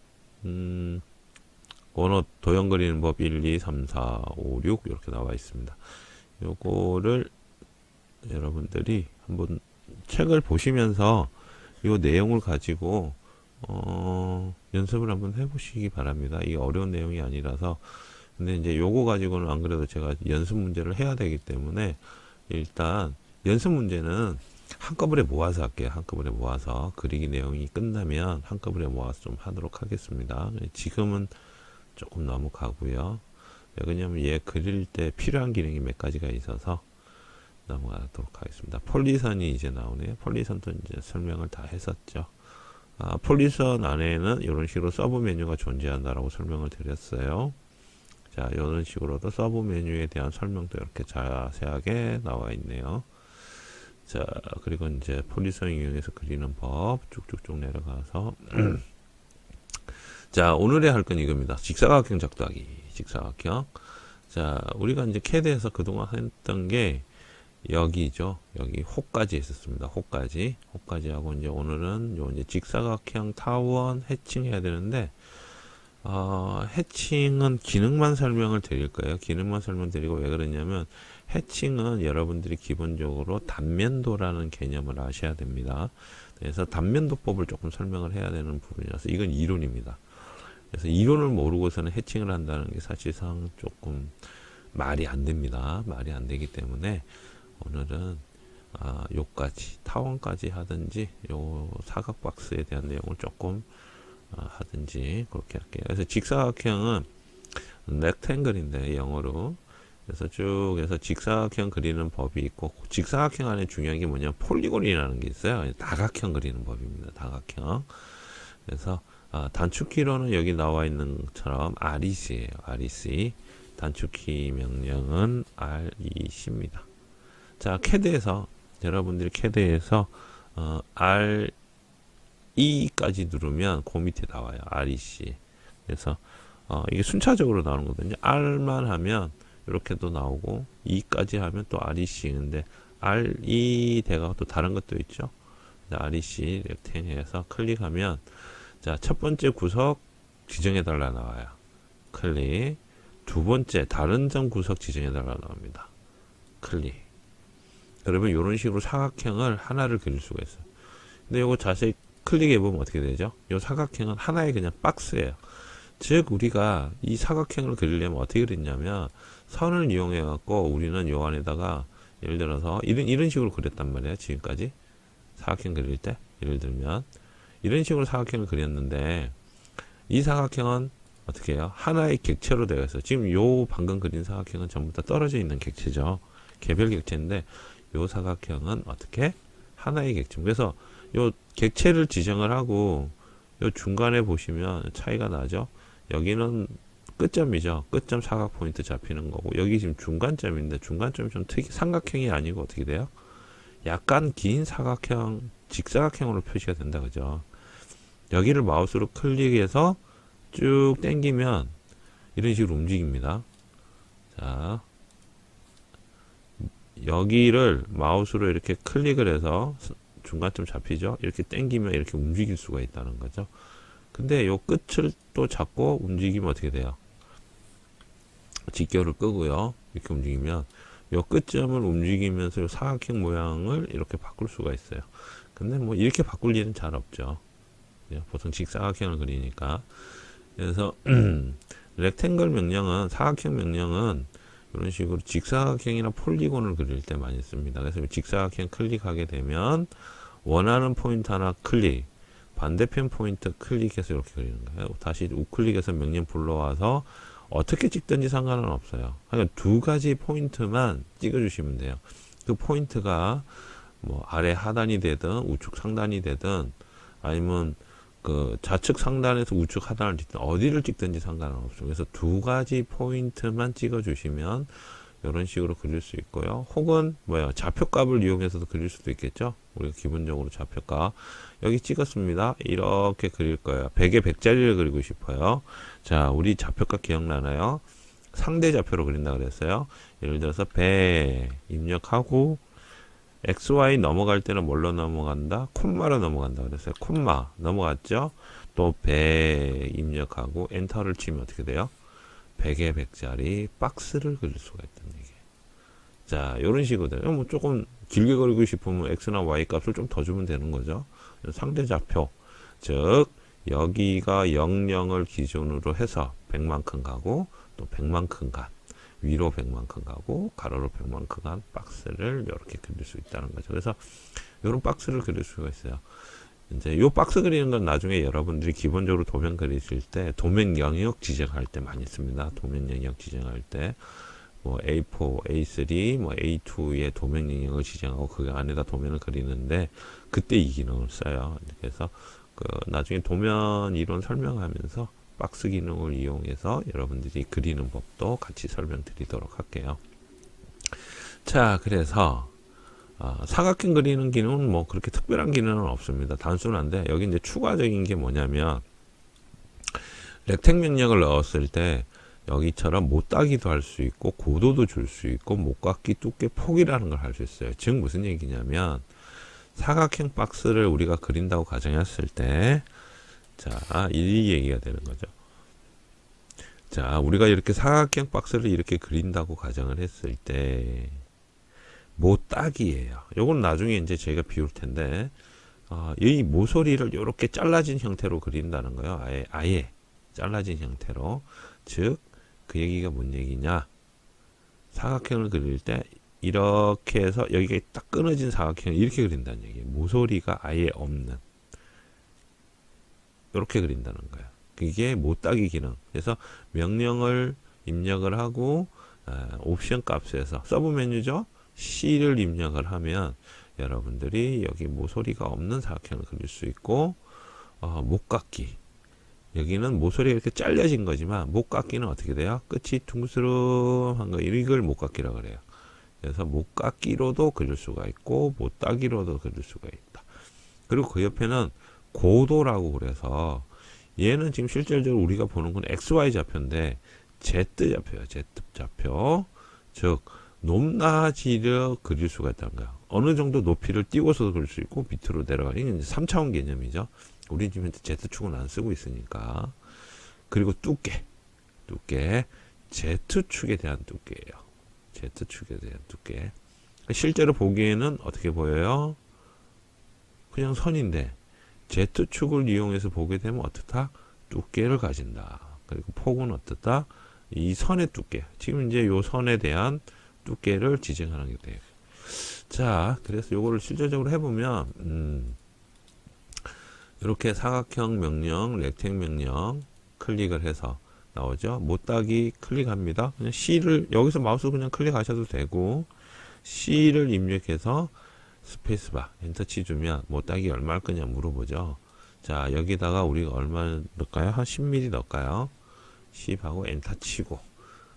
원호 도형 그리는 법 1, 2, 3, 4, 5, 6 이렇게 나와 있습니다. 요거를 여러분들이 한번 책을 보시면서 이 내용을 가지고 연습을 한번 해보시기 바랍니다. 이게 어려운 내용이 아니라서. 근데 이제 요거 가지고는 안 그래도 제가 연습 문제를 해야 되기 때문에 일단 연습 문제는 한꺼번에 모아서 할게요. 한꺼번에 모아서 그리기 내용이 끝나면 한꺼번에 모아서 좀 하도록 하겠습니다. 지금은 조금 너무 가고요. 왜냐면 얘 그릴 때 필요한 기능이 몇 가지가 있어서 넘어가도록 하겠습니다. 폴리선이 이제 나오네요. 폴리선도 이제 설명을 다 했었죠. 폴리선 안에는 이런 식으로 서브 메뉴가 존재한다라고 설명을 드렸어요. 자, 이런 식으로도 서브 메뉴에 대한 설명도 이렇게 자세하게 나와 있네요. 자, 그리고 이제 폴리선 이용해서 그리는 법 쭉쭉쭉 내려가서 자, 오늘의 할 건 이겁니다. 직사각형 작도하기. 직사각형. 자, 우리가 이제 CAD에서 그동안 했던 게 여기죠. 여기 호까지 했었습니다. 호까지 하고 이제 오늘은 요 이제 직사각형 타원 해칭해야 되는데, 해칭은 기능만 설명을 드릴 거예요. 기능만 설명드리고, 왜 그러냐면 해칭은 여러분들이 기본적으로 단면도라는 개념을 아셔야 됩니다. 그래서 단면도법을 조금 설명을 해야 되는 부분이라서 이건 이론입니다. 그래서 이론을 모르고서는 해칭을 한다는 게 사실상 조금 말이 안 됩니다. 말이 안 되기 때문에 오늘은 요까지 타원까지 하든지 요 사각 박스에 대한 내용을 조금 하든지 그렇게 할게요. 그래서 직사각형은 렉탱글인데 영어로, 그래서 쭉 해서 직사각형 그리는 법이 있고, 직사각형 안에 중요한 게 뭐냐면 폴리곤이라는 게 있어요. 다각형 그리는 법입니다. 다각형. 그래서 단축키로는 여기 나와 있는 것처럼 REC예요. REC. 단축키 명령은 REC입니다. 자, CAD에서 여러분들이 CAD에서 RE까지 누르면 그 밑에 나와요. REC. 그래서 이게 순차적으로 나오는 거거든요. R만 하면 이렇게도 나오고, E까지 하면 또 REC. 근데 RE 대가 또 다른 것도 있죠. REC 렉탱해서 클릭하면, 자, 첫 번째 구석 지정해 달라 나와요. 클릭. 두 번째, 다른 점 구석 지정해달라 나옵니다. 클릭. 그러면 이런 식으로 사각형을 하나를 그릴 수가 있어요. 근데 이거 자세히 클릭해보면 어떻게 되죠? 이 사각형은 하나의 그냥 박스예요. 즉, 우리가 이 사각형을 그리려면 어떻게 그렸냐면, 선을 이용해갖고 우리는 요 안에다가 예를 들어서 이런 식으로 그렸단 말이에요. 지금까지. 사각형 그릴 때. 예를 들면, 이런 식으로 사각형을 그렸는데, 이 사각형은 어떻게 해요? 하나의 객체로 되어 있어요. 지금 요 방금 그린 사각형은 전부 다 떨어져 있는 객체죠. 개별 객체인데, 요 사각형은 어떻게? 하나의 객체. 그래서 요 객체를 지정을 하고, 요 중간에 보시면 차이가 나죠? 여기는 끝점이죠. 끝점 사각 포인트 잡히는 거고, 여기 지금 중간점인데, 중간점이 좀 삼각형이 아니고 어떻게 돼요? 약간 긴 사각형, 직사각형으로 표시가 된다, 그죠? 여기를 마우스로 클릭해서 쭉 당기면 이런 식으로 움직입니다. 자, 여기를 마우스로 이렇게 클릭을 해서 중간점 잡히죠? 이렇게 당기면 이렇게 움직일 수가 있다는 거죠. 근데 요 끝을 또 잡고 움직이면 어떻게 돼요? 직결을 끄고요. 이렇게 움직이면 요 끝점을 움직이면서 요 사각형 모양을 이렇게 바꿀 수가 있어요. 근데 뭐 이렇게 바꿀 일은 잘 없죠. 보통 직사각형을 그리니까. 그래서 렉탱글 명령은, 사각형 명령은 이런 식으로 직사각형이나 폴리곤을 그릴 때 많이 씁니다. 그래서 직사각형 클릭하게 되면 원하는 포인트 하나 클릭, 반대편 포인트 클릭해서 이렇게 그리는 거예요. 다시 우클릭해서 명령 불러와서 어떻게 찍든지 상관은 없어요. 그러니까 두 가지 포인트만 찍어주시면 돼요. 그 포인트가 뭐 아래 하단이 되든 우측 상단이 되든 아니면 그 좌측 상단에서 우측 하단을 찍든 어디를 찍든지 상관은 없어요. 그래서 두 가지 포인트만 찍어주시면 이런 식으로 그릴 수 있고요. 혹은 좌표값을 이용해서도 그릴 수도 있겠죠. 우리가 기본적으로 좌표값 여기 찍었습니다. 이렇게 그릴 거예요. 100에 100짜리를 그리고 싶어요. 자, 우리 좌표값 기억나나요? 상대 좌표로 그린다 그랬어요. 예를 들어서 100 입력하고 XY 넘어갈 때는 뭘로 넘어간다? 콤마로 넘어간다 그랬어요. 콤마 넘어갔죠? 또 100 입력하고 엔터를 치면 어떻게 돼요? 100에 100짜리 박스를 그릴 수가 있다는 얘기예요. 자, 이런 식으로 돼요. 뭐 조금 길게 그리고 싶으면 X나 Y 값을 좀 더 주면 되는 거죠. 상대 좌표, 즉 여기가 00을 기준으로 해서 100만큼 가고 또 100만큼 간 위로 100만큼 가고 가로로 100만큼 간 박스를 이렇게 그릴 수 있다는 거죠. 그래서 이런 박스를 그릴 수가 있어요. 이제 이 박스 그리는 건 나중에 여러분들이 기본적으로 도면 그리실 때 도면 영역 지정할 때 많이 씁니다. 도면 영역 지정할 때 뭐 A4, A3, 뭐 A2의 도면 영역을 지정하고 그 안에다 도면을 그리는데 그때 이 기능을 써요. 그래서 그 나중에 도면 이론 설명하면서 박스 기능을 이용해서 여러분들이 그리는 법도 같이 설명드리도록 할게요. 자, 그래서 사각형 그리는 기능은 뭐 그렇게 특별한 기능은 없습니다. 단순한데 여기 이제 추가적인 게 뭐냐면 렉탱 명령을 넣었을 때 여기처럼 못따기도 할 수 있고 고도도 줄 수 있고 못깎기 두께 폭이라는 걸 할 수 있어요. 즉 무슨 얘기냐면 사각형 박스를 우리가 그린다고 가정했을 때 자, 이 얘기가 되는 거죠. 자, 우리가 이렇게 사각형 박스를 이렇게 그린다고 가정을 했을 때 모따기예요. 요건 나중에 이제 제가 비울 텐데 이 모서리를 이렇게 잘라진 형태로 그린다는 거예요. 아예 잘라진 형태로. 즉 그 얘기가 뭔 얘기냐? 사각형을 그릴 때 이렇게 해서 여기가 딱 끊어진 사각형을 이렇게 그린다는 얘기예요. 모서리가 아예 없는 이렇게 그린다는 거예요. 이게 못따기 기능. 그래서 명령을 입력을 하고 옵션 값에서 서브 메뉴죠. C를 입력을 하면 여러분들이 여기 모서리가 없는 사각형을 그릴 수 있고 못깎기. 여기는 모서리가 이렇게 잘려진 거지만 못깎기는 어떻게 돼요? 끝이 둥스름한 거 이걸 못깎기라고 그래요. 그래서 못깎기로도 그릴 수가 있고 못따기로도 그릴 수가 있다. 그리고 그 옆에는 고도라고 그래서 얘는 지금 실질적으로 우리가 보는 건 XY 좌표인데 Z 좌표예요. Z 좌표. 즉 높낮이를 그릴 수가 있다는 거야. 어느 정도 높이를 띄워서도 그릴 수 있고 밑으로 내려가는 이게 3차원 개념이죠. 우리 지금 Z축은 안 쓰고 있으니까. 그리고 두께. 두께, Z축에 대한 두께예요. Z축에 대한 두께. 실제로 보기에는 어떻게 보여요? 그냥 선인데 Z축을 이용해서 보게 되면 어떻다? 두께를 가진다. 그리고 폭은 어떻다? 이 선의 두께. 지금 이제 요 선에 대한 두께를 지정하는 게 돼요. 자, 그래서 요거를 실질적으로 해보면 이렇게 사각형 명령, 렉탱 명령 클릭을 해서 나오죠. 못따기 클릭합니다. 그냥 C를 여기서 마우스 그냥 클릭하셔도 되고 C를 입력해서 스페이스바 엔터치 주면 못따기 얼마일 거냐 물어보죠. 자, 여기다가 우리가 얼마 넣을까요? 한 10mm 넣을까요? 10하고 엔터 치고,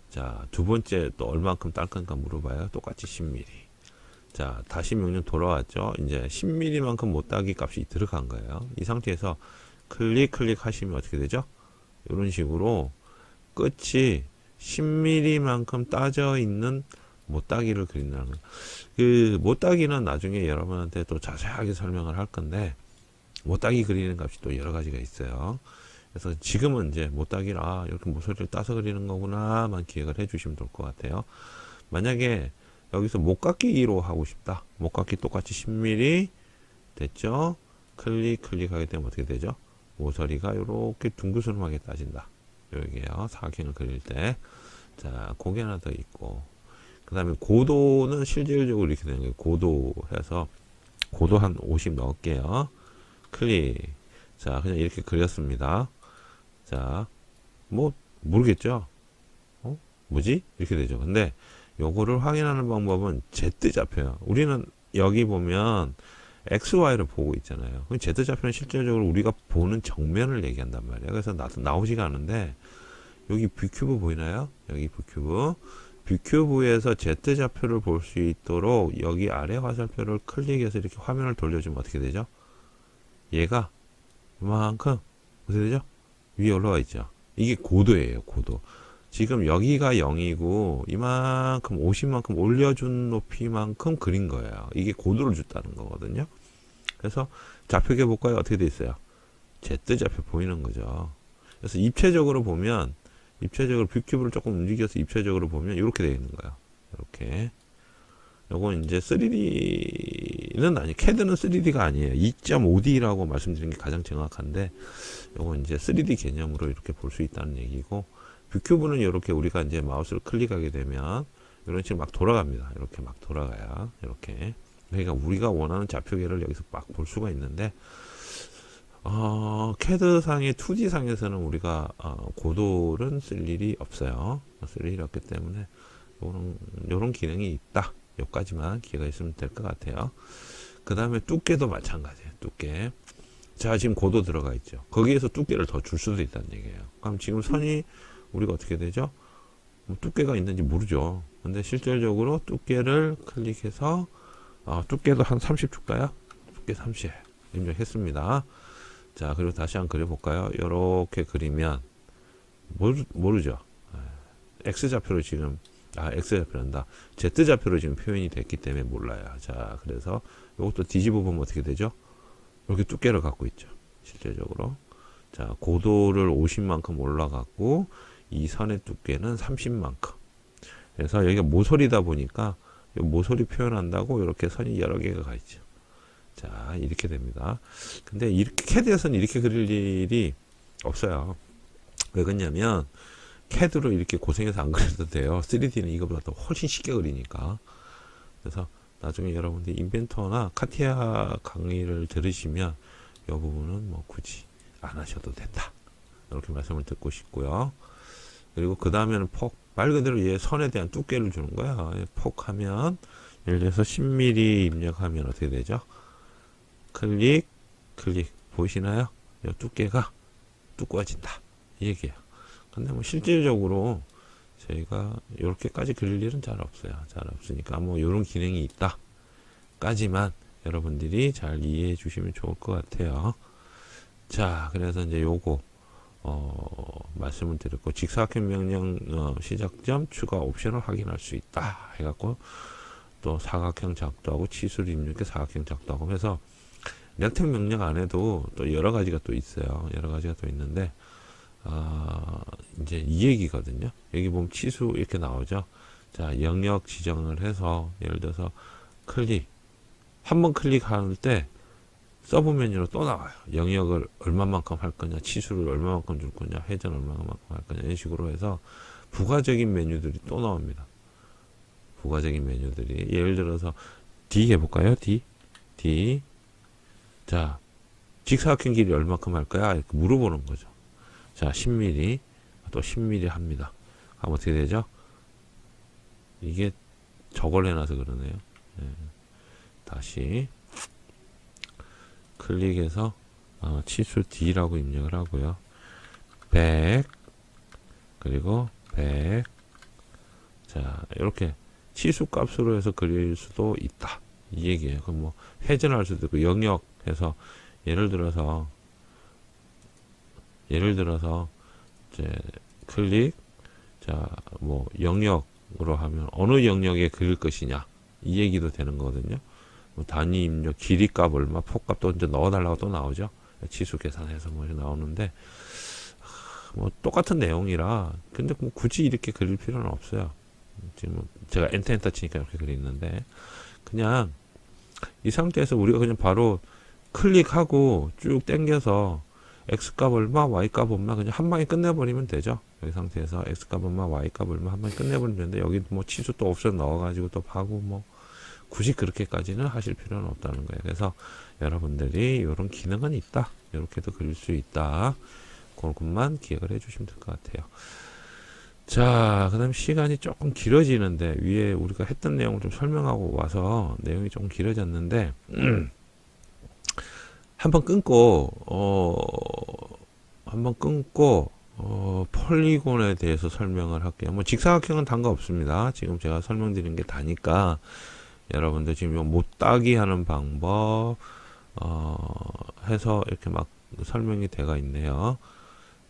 자, 두 번째 또 얼만큼 딸 건가 물어봐요. 똑같이 10mm. 자, 다시 명령 돌아왔죠. 이제 10mm만큼 못따기 값이 들어간 거예요. 이 상태에서 클릭하시면 어떻게 되죠? 이런 식으로 끝이 10mm만큼 따져 있는 못따기를 그린다는 거예요. 그 못따기는 나중에 여러분한테 또 자세하게 설명을 할 건데, 못따기 그리는 값이 또 여러 가지가 있어요. 그래서 지금은 이제 못따기를 이렇게 모서리를 따서 그리는 거구나만 기억을 해주시면 될 것 같아요. 만약에 여기서 못깎기로 하고 싶다. 못깎기 똑같이 10mm 됐죠? 클릭하게 되면 어떻게 되죠? 모서리가 이렇게 둥그스름하게 따진다. 여기에요. 사각형을 그릴 때. 자, 고개 하나 더 있고. 그 다음에 고도는 실질적으로 이렇게 되는 거예요. 고도 해서 고도 한 50 넣을게요. 클릭. 자, 그냥 이렇게 그렸습니다. 자, 뭐 모르겠죠? 뭐지? 이렇게 되죠. 근데 요거를 확인하는 방법은 Z 좌표요. 우리는 여기 보면 XY를 보고 있잖아요. Z 좌표는 실질적으로 우리가 보는 정면을 얘기한단 말이에요. 그래서 나오지가 않은데, 여기 뷰큐브 보이나요? 여기 뷰큐브. 뷰큐브에서 Z 좌표를 볼 수 있도록 여기 아래 화살표를 클릭해서 이렇게 화면을 돌려주면 어떻게 되죠? 얘가 이만큼 어떻게 되죠? 위에 올라와 있죠. 이게 고도예요. 고도. 지금 여기가 0이고 이만큼 50만큼 올려준 높이만큼 그린 거예요. 이게 고도를 줬다는 거거든요. 그래서 좌표계 볼까요? 어떻게 돼 있어요? Z 좌표 보이는 거죠. 그래서 입체적으로 보면, 입체적으로 뷰큐브를 조금 움직여서 입체적으로 보면 이렇게 되어 있는 거예요. 이렇게. 요건 이제 3D는 아니, CAD는 3D가 아니에요. 2.5D라고 말씀드린 게 가장 정확한데, 요건 이제 3D 개념으로 이렇게 볼 수 있다는 얘기고, 뷰큐브는 이렇게 우리가 이제 마우스를 클릭하게 되면 이런 식으로 막 돌아갑니다. 이렇게 막 돌아가요. 이렇게. 그러니까 우리가 원하는 좌표계를 여기서 막 볼 수가 있는데, CAD 상의 2D 상에서는 우리가 고도를 쓸 일이 없어요. 쓸 일이 없기 때문에 요런 기능이 있다. 여기까지만 기회가 있으면 될 것 같아요. 그 다음에 두께도 마찬가지예요. 두께. 자, 지금 고도 들어가 있죠. 거기에서 두께를 더 줄 수도 있다는 얘기예요. 그럼 지금 선이 우리가 어떻게 되죠? 뭐 두께가 있는지 모르죠. 근데 실질적으로 두께를 클릭해서 두께도 한 30 줄까요? 두께 30 입력했습니다. 자, 그리고 다시 한번 그려볼까요? 이렇게 그리면 모르죠. X좌표로 지금 X좌표란다. Z좌표로 지금 표현이 됐기 때문에 몰라요. 자, 그래서 이것도 뒤집어 보면 어떻게 되죠? 이렇게 두께를 갖고 있죠. 실제적으로. 자, 고도를 50만큼 올라갔고 이 선의 두께는 30만큼. 그래서 여기가 모서리다 보니까 이 모서리 표현한다고 이렇게 선이 여러 개가 가 있죠. 자, 이렇게 됩니다. 근데 이렇게 CAD에서는 이렇게 그릴 일이 없어요. 왜 그러냐면 CAD로 이렇게 고생해서 안 그려도 돼요. 3D는 이거보다 더 훨씬 쉽게 그리니까. 그래서 나중에 여러분들 인벤터나 카티아 강의를 들으시면 이 부분은 뭐 굳이 안 하셔도 된다. 이렇게 말씀을 듣고 싶고요. 그리고 그 다음에는 폭. 말 그대로 얘 선에 대한 두께를 주는 거야. 폭하면 예를 들어서 10mm 입력하면 어떻게 되죠? 클릭 보이시나요? 이 두께가 두꺼워진다. 이 얘기예요. 근데 뭐 실질적으로 저희가 이렇게까지 그릴 일은 잘 없어요. 잘 없으니까 뭐 이런 기능이 있다 까지만 여러분들이 잘 이해해 주시면 좋을 것 같아요. 자, 그래서 이제 요거 말씀을 드렸고, 직사각형 명령 시작점 추가 옵션을 확인할 수 있다 해갖고 또 사각형 작도하고 치수를 입력해 사각형 작도하고 해서 렉탱 명령 안에도 또 여러 가지가 또 있어요. 여러 가지가 또 있는데 이제 이 얘기거든요. 여기 보면 치수 이렇게 나오죠. 자, 영역 지정을 해서 예를 들어서 한 번 클릭할 때 서브 메뉴로 또 나와요. 영역을 얼마만큼 할 거냐, 치수를 얼마만큼 줄 거냐, 회전 얼마만큼 할 거냐, 이런 식으로 해서 부가적인 메뉴들이 또 나옵니다. 부가적인 메뉴들이 예를 들어서 D 해볼까요? D. 자, 직사각형 길이 얼마큼 할 거야? 이렇게 물어보는 거죠. 자, 10mm 또 10mm 합니다. 그럼 어떻게 되죠? 이게 저걸 해놔서 그러네요. 네. 다시 클릭해서 치수 D라고 입력을 하고요. 100 그리고 100. 자, 이렇게 치수 값으로 해서 그릴 수도 있다. 이 얘기예요. 그럼 뭐 회전할 수도 있고 영역해서 예를 들어서 이제 클릭 자, 뭐 영역으로 하면 어느 영역에 그릴 것이냐 이 얘기도 되는 거거든요. 뭐 단위 입력, 길이 값 얼마, 폭 값도 이제 넣어달라고 또 나오죠. 치수 계산해서 뭐 나오는데 뭐 똑같은 내용이라 근데 뭐 굳이 이렇게 그릴 필요는 없어요. 지금 제가 엔터 치니까 이렇게 그리는데 그냥 이 상태에서 우리가 그냥 바로 클릭하고 쭉 당겨서 X값 얼마, Y값 얼마 그냥 한 방에 끝내버리면 되죠. 여기 상태에서 X값 얼마, Y값 얼마 한 방에 끝내버리면 되는데 여기 뭐 치수 또 옵션 넣어가지고 또 하고 뭐 굳이 그렇게까지는 하실 필요는 없다는 거예요. 그래서 여러분들이 이런 기능은 있다. 이렇게도 그릴 수 있다. 그것만 기억을 해주시면 될 것 같아요. 자, 그 다음 시간이 조금 길어지는데 위에 우리가 했던 내용을 좀 설명하고 와서 내용이 조금 길어졌는데 한번 끊고 폴리곤에 대해서 설명을 할게요. 뭐 직사각형은 상관없습니다. 지금 제가 설명드린 게 다니까 여러분들 지금 못 따기 하는 방법 해서 이렇게 막 설명이 돼가 있네요.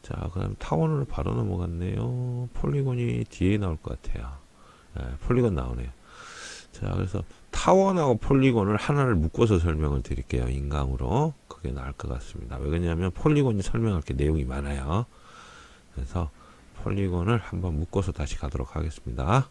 자, 그럼 타원으로 바로 넘어갔네요. 폴리곤이 뒤에 나올 것 같아요. 네, 폴리곤 나오네요. 자, 그래서 타원하고 폴리곤을 하나를 묶어서 설명을 드릴게요. 인강으로. 그게 나을 것 같습니다. 왜 그러냐면 폴리곤이 설명할 게 내용이 많아요. 그래서 폴리곤을 한번 묶어서 다시 가도록 하겠습니다.